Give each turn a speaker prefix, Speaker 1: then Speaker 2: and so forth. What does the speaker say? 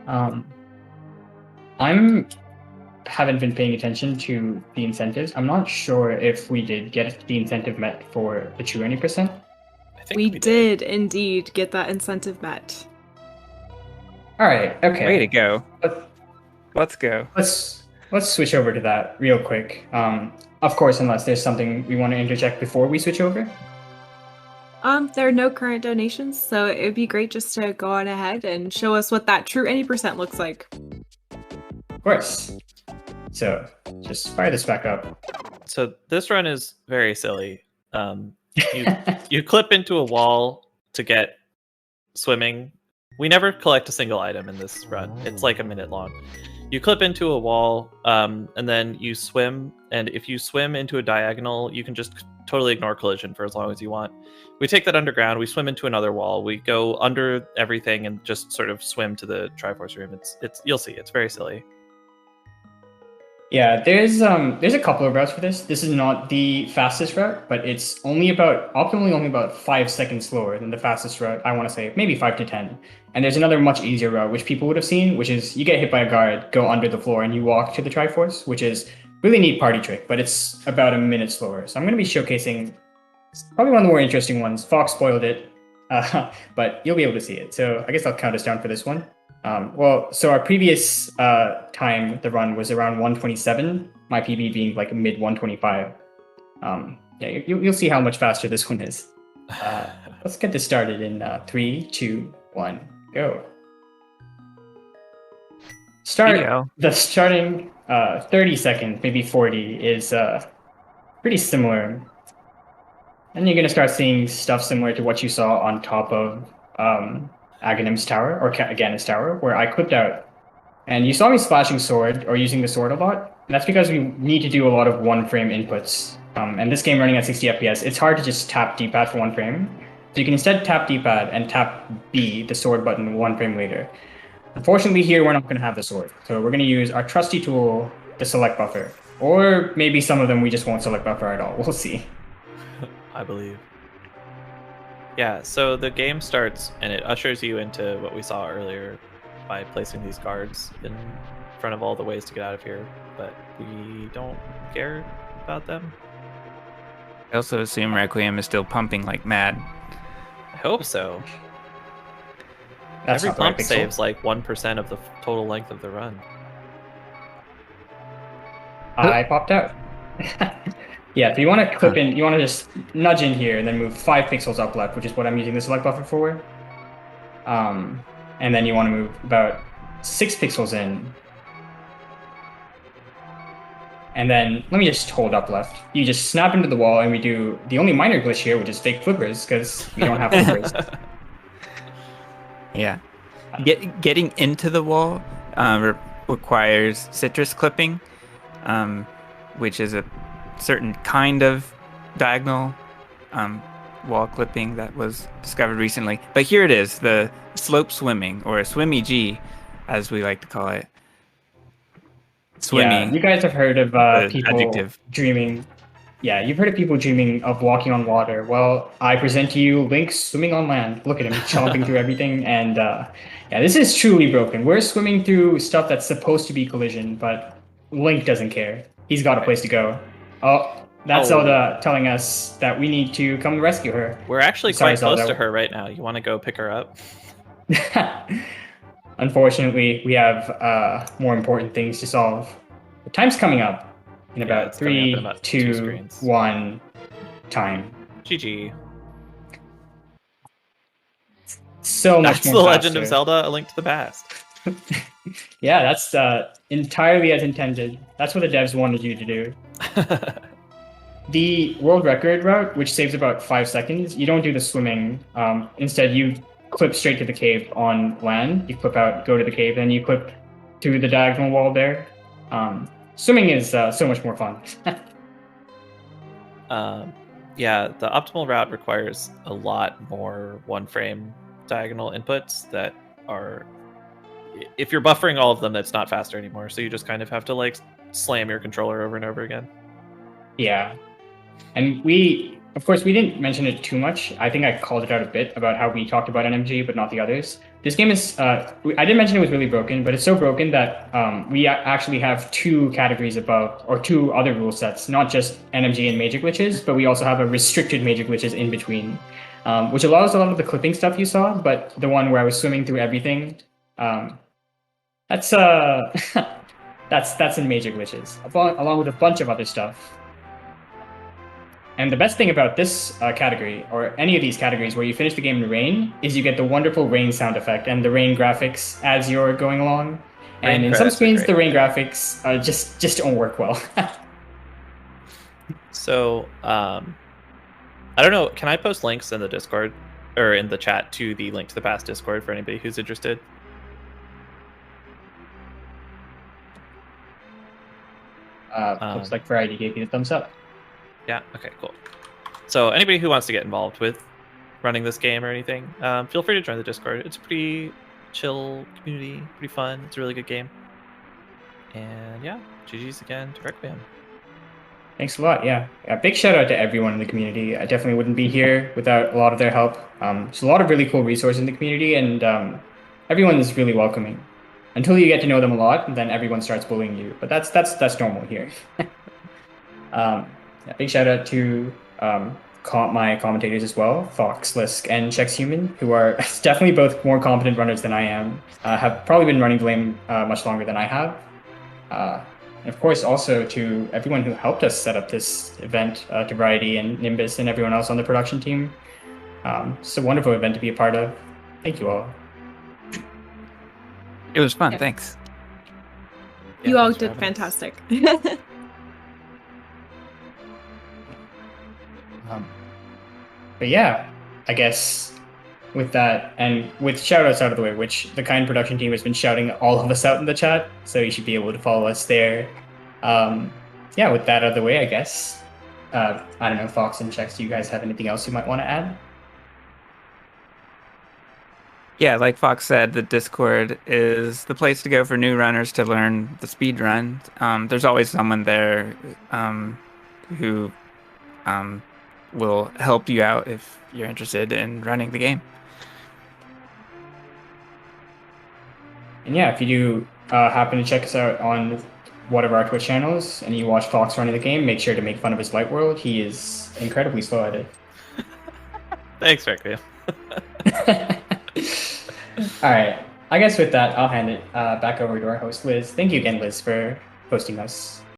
Speaker 1: Um, I'm haven't been paying attention to the incentives. I'm not sure if we did get the incentive met for the true 90%.
Speaker 2: I think
Speaker 3: We
Speaker 2: we
Speaker 3: did indeed get that incentive met.
Speaker 1: All right, okay.
Speaker 4: Way to go.
Speaker 1: Let-
Speaker 4: Let's go.
Speaker 1: Let's switch over to that real quick. Of course, unless there's something we want to interject before we switch over.
Speaker 3: There are no current donations, so it would be great just to go on ahead and show us what that true 80% looks like.
Speaker 1: Of course. So just fire this back up.
Speaker 2: So this run is very silly. You clip into a wall to get swimming. We never collect a single item in this run. It's like a minute long. You clip into a wall, and then you swim. And if you swim into a diagonal, you can just totally ignore collision for as long as you want. We take that underground. We swim into another wall. We go under everything and just sort of swim to the Triforce room. It's you'll see. It's very silly.
Speaker 1: Yeah, there's a couple of routes for this. This is not the fastest route, but it's optimally only about 5 seconds slower than the fastest route. I want to say maybe 5 to 10. And there's another much easier route which people would have seen, which is you get hit by a guard, go under the floor, and you walk to the Triforce, which is really neat party trick, but it's about a minute slower. So I'm going to be showcasing probably one of the more interesting ones. Fox spoiled it, but you'll be able to see it. So I guess I'll count us down for this one. So our previous time the run was around 127, my PB being like mid 125. Yeah, you'll see how much faster this one is. Let's get this started in 3, 2, 1, go. The starting 30 seconds, maybe 40, is pretty similar. And you're going to start seeing stuff similar to what you saw on top of Aghanim's tower, or Aghanim's tower, where I clipped out. And you saw me splashing sword, or using the sword a lot. And that's because we need to do a lot of one-frame inputs. And this game running at 60 FPS, it's hard to just tap D-pad for one frame. So you can instead tap D-pad and tap B, the sword button, one frame later. Unfortunately here, we're not going to have the sword. So we're going to use our trusty tool, the select buffer. Or maybe some of them we just won't select buffer at all. We'll see.
Speaker 2: I believe. Yeah, so the game starts and it ushers you into what we saw earlier by placing these guards in front of all the ways to get out of here, but we don't care about them.
Speaker 4: I also assume Requiem is still pumping like mad.
Speaker 2: I hope so.
Speaker 1: That's
Speaker 2: Every
Speaker 1: not the right
Speaker 2: pump
Speaker 1: pixel.
Speaker 2: saves like 1% of the total length of the run.
Speaker 1: I popped out. Yeah, if you want to clip in, you want to just nudge in here and then move 5 pixels up left, which is what I'm using the select buffer for. And then you want to move about 6 pixels in. And then let me just hold up left. You just snap into the wall and we do the only minor glitch here, which is fake flippers, because we don't have flippers.
Speaker 4: Yeah. Getting into the wall requires citrus clipping, which is a certain kind of diagonal wall clipping that was discovered recently. But here it is, the slope swimming, or a swimmy G, as we like to call it. Swimmy.
Speaker 1: Yeah, you guys have heard of people
Speaker 4: adjective.
Speaker 1: dreaming. Yeah, you've heard of people dreaming of walking on water. Well, I present to you Link swimming on land. Look at him chomping through everything. And yeah, this is truly broken. We're swimming through stuff that's supposed to be collision, but Link doesn't care. He's got a place to go. Oh, that's Zelda telling us that we need to come rescue her.
Speaker 2: We're actually
Speaker 1: Sorry,
Speaker 2: quite close
Speaker 1: Zelda.
Speaker 2: to her right now. You want to go pick her up?
Speaker 1: Unfortunately, we have more important things to solve. The time's coming up in about
Speaker 2: it's coming up in
Speaker 1: 3,
Speaker 2: about 2
Speaker 1: 2,
Speaker 2: screens.
Speaker 1: 1 time.
Speaker 2: GG.
Speaker 1: So much
Speaker 2: That's
Speaker 1: more
Speaker 2: the Legend of
Speaker 1: faster.
Speaker 2: Zelda: A Link to the Past.
Speaker 1: Yeah, that's entirely as intended. That's what the devs wanted you to do. The world record route, which saves about 5 seconds, you don't do the swimming. Instead, you clip straight to the cave on land. You clip out, go to the cave, then you clip to the diagonal wall there. Swimming is so much more fun.
Speaker 2: Yeah, the optimal route requires a lot more one-frame diagonal inputs that are... If you're buffering all of them, that's not faster anymore, so you just kind of have to like slam your controller over and over again.
Speaker 1: Yeah. And of course, we didn't mention it too much. I think I called it out a bit about how we talked about NMG, but not the others. this game is. I did mention it was really broken, but it's so broken that we actually have two categories above, or two other rule sets, not just NMG and major glitches, but we also have a restricted major glitches in between, which allows a lot of the clipping stuff you saw. But the one where I was swimming through everything, that's that's in major glitches, along with a bunch of other stuff. And the best thing about this category, or any of these categories where you finish the game in rain, is you get the wonderful rain sound effect and the rain graphics as you're going along. And in some screens, the rain graphics just don't work well.
Speaker 2: So, I don't know. Can I post links in the Discord or in the chat to the link to the past Discord for anybody who's interested?
Speaker 1: Looks like Variety gave you the thumbs up.
Speaker 2: Yeah, okay, cool. So anybody who wants to get involved with running this game or anything, feel free to join the Discord. It's a pretty chill community, pretty fun. It's a really good game. And yeah, GG's again to Requiem.
Speaker 1: Thanks a lot, yeah. A big shout out to everyone in the community. I definitely wouldn't be here without a lot of their help. There's a lot of really cool resources in the community, and everyone is really welcoming. Until you get to know them a lot, then everyone starts bullying you. But that's normal here. Big shout out to my commentators as well, Fox, Lisk, and Chex Human, who are definitely both more competent runners than I am, have probably been running the lane much longer than I have. And of course, also to everyone who helped us set up this event, to Variety and Nimbus and everyone else on the production team. It's a wonderful event to be a part of. Thank you all.
Speaker 4: It was fun, thanks.
Speaker 3: You all did fantastic.
Speaker 1: But yeah, I guess with that, and with shoutouts out of the way, which the Kind production team has been shouting all of us out in the chat, so you should be able to follow us there. Yeah, with that out of the way, I guess. I don't know, Fox and Chex, do you guys have anything else you might want to add?
Speaker 4: Yeah, like Fox said, the Discord is the place to go for new runners to learn the speed run. There's always someone there who will help you out if you're interested in running the game.
Speaker 1: And yeah, if you do happen to check us out on one of our Twitch channels and you watch Fox running the game, make sure to make fun of his light world. He is incredibly slow at it.
Speaker 2: Thanks, Requiem.
Speaker 1: All right. I guess with that, I'll hand it back over to our host, Liz. Thank you again, Liz, for hosting us.